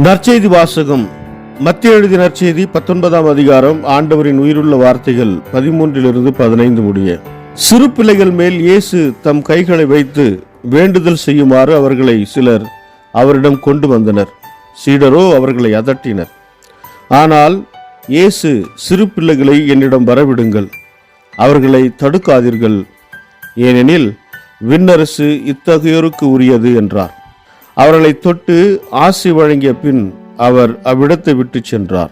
நற்செய்தி வாசகம். மத்திய எழுதிய நற்செய்தி 19ஆம் அதிகாரம். ஆண்டவரின் உயிருள்ள வார்த்தைகள் 13-15 முடிய. சிறு பிள்ளைகள் மேல் இயேசு தம் கைகளை வைத்து வேண்டுதல் செய்யுமாறு அவர்களை சிலர் அவரிடம் கொண்டு வந்தனர். சீடரோ அவர்களை அதட்டினர். ஆனால் இயேசு, சிறு பிள்ளைகளை என்னிடம் வரவிடுங்கள், அவர்களை தடுக்காதீர்கள், ஏனெனில் விண்ணரசு இத்தகையோருக்கு உரியது என்றார். அவர்களை தொட்டு ஆசி வழங்கிய பின் அவர் அவ்விடத்தை விட்டு சென்றார்.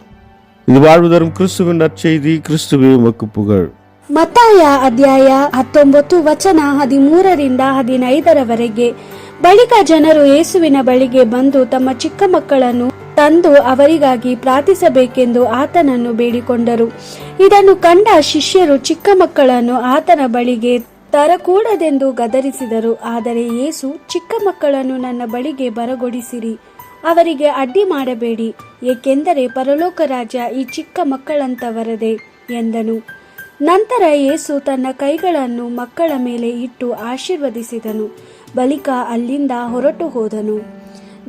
இது வாழ்வு தரும் கிறிஸ்துவின் நற்செய்தி. கிறிஸ்துவே உமக்கு புகழ். ಮತ್ತಾಯ ಅಧ್ಯಾಯ 19 ವಚನ 13-15 ಬಳಿಕ ಜನರು ಯೇಸುವಿನ ಬಳಿಗೆ ಬಂದು ತಮ್ಮ ಚಿಕ್ಕ ಮಕ್ಕಳನ್ನು ತಂದು ಅವರಿಗಾಗಿ ಪ್ರಾರ್ಥಿಸಬೇಕೆಂದು ಆತನನ್ನು ಬೇಡಿಕೊಂಡರು. ಇದನ್ನು ಕಂಡ ಶಿಷ್ಯರು ಚಿಕ್ಕ ಮಕ್ಕಳನ್ನು ಆತನ ಬಳಿಗೆ ತರಕೂಡದೆಂದು ಗದರಿಸಿದರು. ಆದರೆ ಯೇಸು, ಚಿಕ್ಕ ಮಕ್ಕಳನ್ನು ನನ್ನ ಬಳಿಗೆ ಬರಗೊಡಿಸಿರಿ, ಅವರಿಗೆ ಅಡ್ಡಿ ಮಾಡಬೇಡಿ, ಏಕೆಂದರೆ ಪರಲೋಕ ರಾಜ್ಯ ಈ ಚಿಕ್ಕ ಮಕ್ಕಳಂತವರದೇ ಎಂದನು. ನಂತರ ಯೇಸು ತನ್ನ ಕೈಗಳನ್ನು ಮಕ್ಕಳ ಮೇಲೆ ಇಟ್ಟು ಆಶೀರ್ವದಿಸಿದನು. ಬಳಿಕ ಅಲ್ಲಿಂದ ಹೊರಟು ಹೋದನು.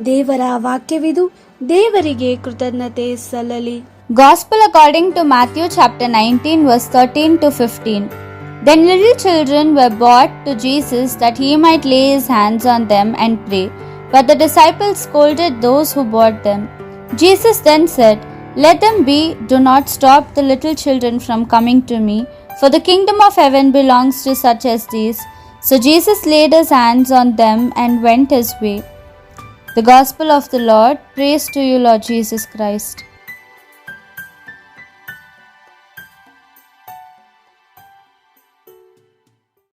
ದೇವರ ವಾಕ್ಯವಿದು. ದೇವರಿಗೆ ಕೃತಜ್ಞತೆ ಸಲ್ಲಲಿ. Gospel according to Matthew chapter 19 verse 13-15. Then little children were brought to Jesus that he might lay his hands on them and pray. But the disciples scolded those who brought them. Jesus then said, "Let them be, do not stop the little children from coming to me, for the kingdom of heaven belongs to such as these." So Jesus laid his hands on them and went his way. The Gospel of the Lord. Praise to you, Lord Jesus Christ.